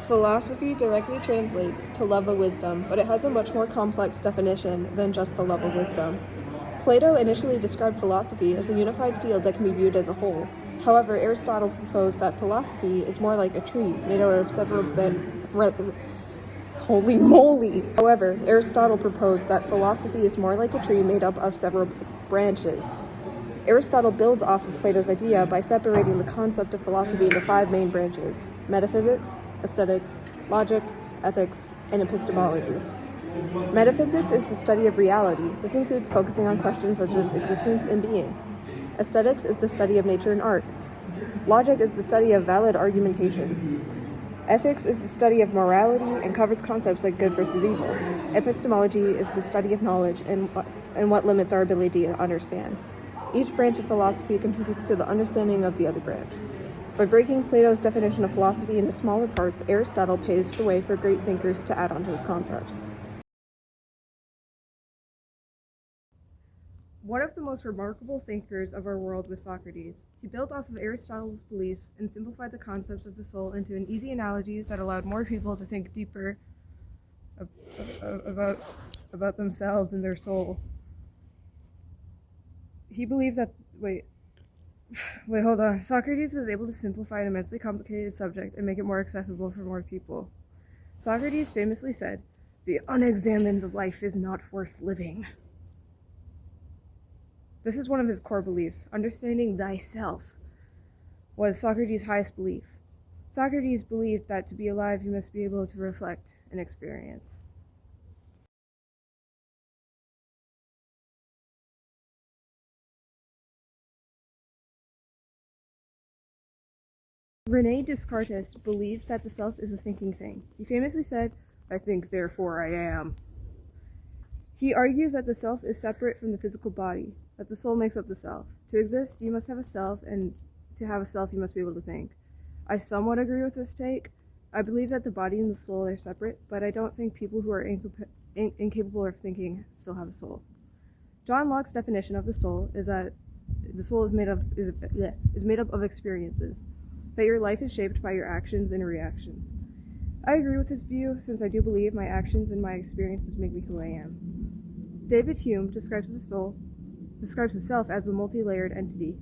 Philosophy directly translates to love of wisdom, but it has a much more complex definition than just the love of wisdom. Plato initially described philosophy as a unified field that can be viewed as a whole. However, Aristotle proposed that philosophy is more like a tree made out of several Holy moly! However, Aristotle proposed that philosophy is more like a tree made up of several branches. Aristotle builds off of Plato's idea by separating the concept of philosophy into 5 main branches: metaphysics, aesthetics, logic, ethics, and epistemology. Metaphysics is the study of reality. This includes focusing on questions such as existence and being. Aesthetics is the study of nature and art. Logic is the study of valid argumentation. Ethics is the study of morality and covers concepts like good versus evil. Epistemology is the study of knowledge and what limits our ability to understand. Each branch of philosophy contributes to the understanding of the other branch. By breaking Plato's definition of philosophy into smaller parts, Aristotle paves the way for great thinkers to add onto his concepts. One of the most remarkable thinkers of our world was Socrates. He built off of Aristotle's beliefs and simplified the concepts of the soul into an easy analogy that allowed more people to think deeper about themselves and their soul. He believed that Socrates was able to simplify an immensely complicated subject and make it more accessible for more people. Socrates famously said, "The unexamined life is not worth living." This is one of his core beliefs. Understanding thyself was Socrates' highest belief. Socrates believed that to be alive, you must be able to reflect and experience. René Descartes believed that the self is a thinking thing. He famously said, "I think, therefore I am." He argues that the self is separate from the physical body, that the soul makes up the self. To exist, you must have a self, and to have a self, you must be able to think. I somewhat agree with this take. I believe that the body and the soul are separate, but I don't think people who are incapable of thinking still have a soul. John Locke's definition of the soul is that the soul is made up of experiences, that your life is shaped by your actions and reactions. I agree with this view, since I do believe my actions and my experiences make me who I am. David Hume describes the self as a multi-layered entity.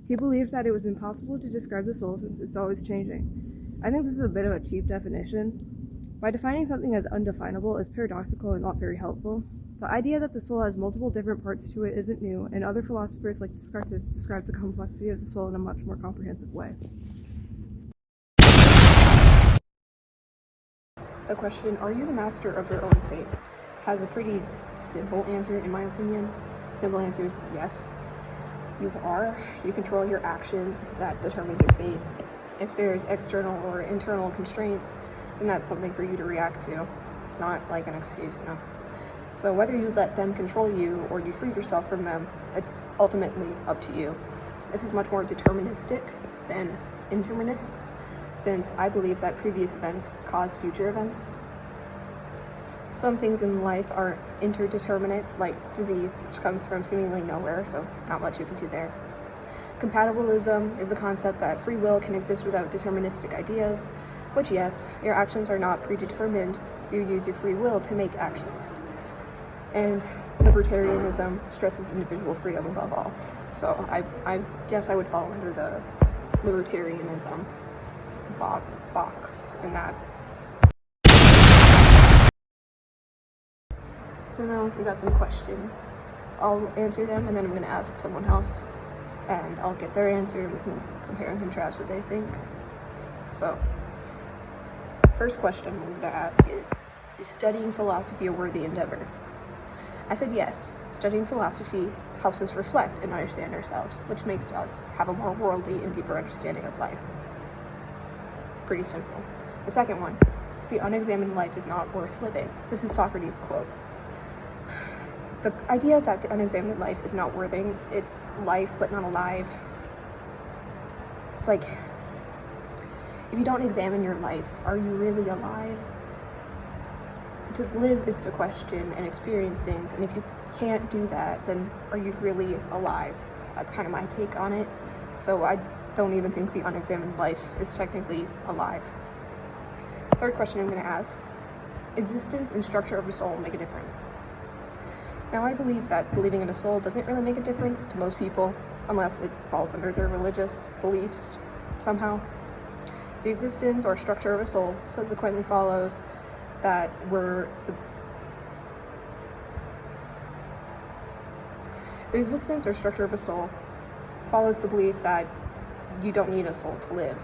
He believed that it was impossible to describe the soul since it's always changing. I think this is a bit of a cheap definition. By defining something as undefinable is paradoxical and not very helpful. The idea that the soul has multiple different parts to it isn't new, and other philosophers like Descartes describe the complexity of the soul in a much more comprehensive way. The question, "Are you the master of your own fate?" has a pretty simple answer, in my opinion. Simple answer is yes. You are. You control your actions that determine your fate. If there's external or internal constraints, then that's something for you to react to. It's not like an excuse, you know. So whether you let them control you or you free yourself from them, it's ultimately up to you. This is much more deterministic than interminists, since I believe that previous events cause future events. Some things in life are interdeterminate, like disease, which comes from seemingly nowhere, so not much you can do there. Compatibilism is the concept that free will can exist without deterministic ideas, which, yes, your actions are not predetermined, you use your free will to make actions. And libertarianism stresses individual freedom above all. So I guess I would fall under the libertarianism box in that. So now we got some questions. I'll answer them, and then I'm going to ask someone else, and I'll get their answer, and we can compare and contrast what they think. So, first question I'm going to ask is studying philosophy a worthy endeavor? I said yes. Studying philosophy helps us reflect and understand ourselves, which makes us have a more worldly and deeper understanding of life. Pretty simple. The second one, the unexamined life is not worth living. This is Socrates' quote. The idea that the unexamined life is not worthy, it's life but not alive. It's like, if you don't examine your life, are you really alive? To live is to question and experience things, and if you can't do that, then are you really alive? That's kind of my take on it. So I don't even think the unexamined life is technically alive. Third question I'm going to ask. Existence and structure of a soul make a difference. Now, I believe that believing in a soul doesn't really make a difference to most people unless it falls under their religious beliefs somehow. The existence or structure of a soul subsequently follows that the existence or structure of a soul follows the belief that you don't need a soul to live.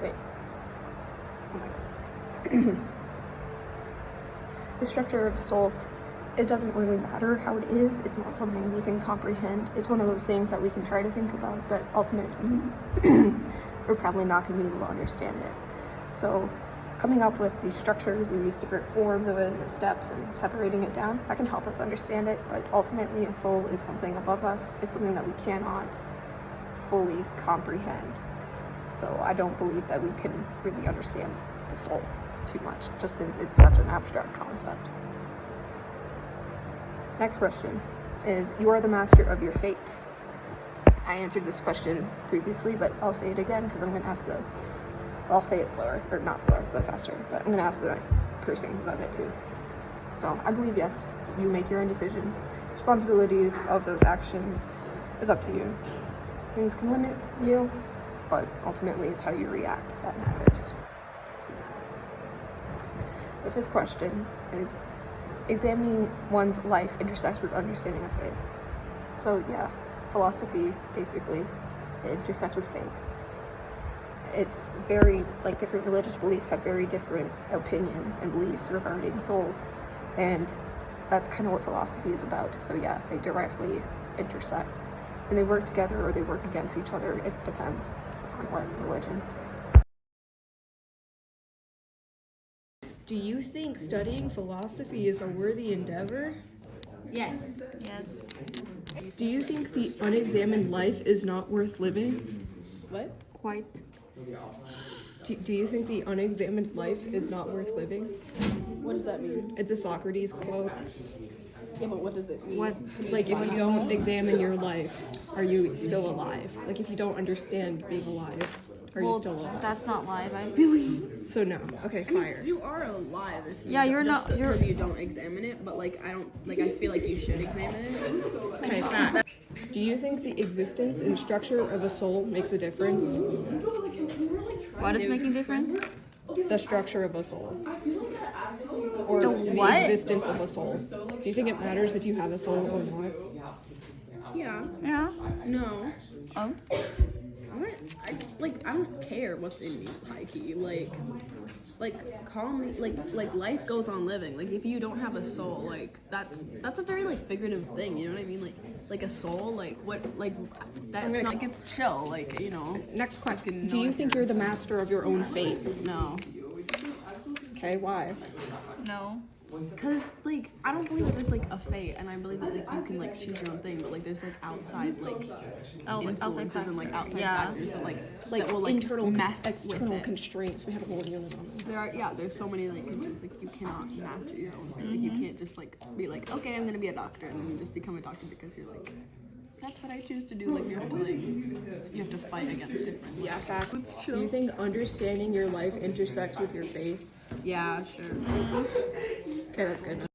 Wait. Oh my god. The structure of a soul, it doesn't really matter how it is. It's not something we can comprehend. It's one of those things that we can try to think about, but ultimately we're probably not going to be able to understand it. So coming up with these structures and these different forms of it and the steps and separating it down, that can help us understand it, but ultimately a soul is something above us. It's something that we cannot fully comprehend. So I don't believe that we can really understand the soul too much, just since it's such an abstract concept. Next question is, you are the master of your fate. I answered this question previously, but I'll say it again because I'm going to ask I'll say it slower, or not slower, but faster, but I'm going to ask the person about it too. So I believe, yes, you make your own decisions. Responsibilities of those actions is up to you. Things can limit you, but ultimately it's how you react that matters. The fifth question is, examining one's life intersects with understanding of faith. So yeah, philosophy basically intersects with faith. It's very, like, different religious beliefs have very different opinions and beliefs regarding souls, and that's kind of what philosophy is about. So yeah, they directly intersect, and they work together or they work against each other. It depends on what religion. Do you think studying philosophy is a worthy endeavor? Yes. Yes. Do you think the unexamined life is not worth living? What? Quite. Do you think the unexamined life is not worth living? What does that mean? It's a Socrates quote. Yeah, but what does it mean? What? Like, if you don't examine your life, are you still alive? Like, if you don't understand being alive, are you still alive? That's not live, I believe. So no. Okay, fire. You are alive if you Yeah, you're just not- you're- because you don't examine it, but like I don't like I feel like you should examine it. Okay, fact. Do you think the existence and structure of a soul makes a difference? What is making difference? The structure of a soul. Or The what? existence of a soul. Do you think it matters if you have a soul or not? Yeah. Yeah. No. Oh. I don't care what's in me, high key. Call me like life goes on living. Like if you don't have a soul, like that's a very like figurative thing. You know what I mean? Like a soul, like what, like that's not like it's chill. Like you know. Next question. Do you think you're the master of your own fate? No. Okay, why? No. Cause like I don't believe that there's like a fate, and I believe that like you can like choose your own thing, but like there's like outside like influences and like outside factors that that will like internal, mess external with it. constraints. We have a whole unit on this. There's so many like constraints, like you cannot master your own fate. Like you can't just like be like, okay, I'm gonna be a doctor, and then you just become a doctor because you're like, that's what I choose to do. Like you have to fight against different. Yeah, fact. Do you think understanding your life intersects with your faith? Yeah, sure. Okay, that's good.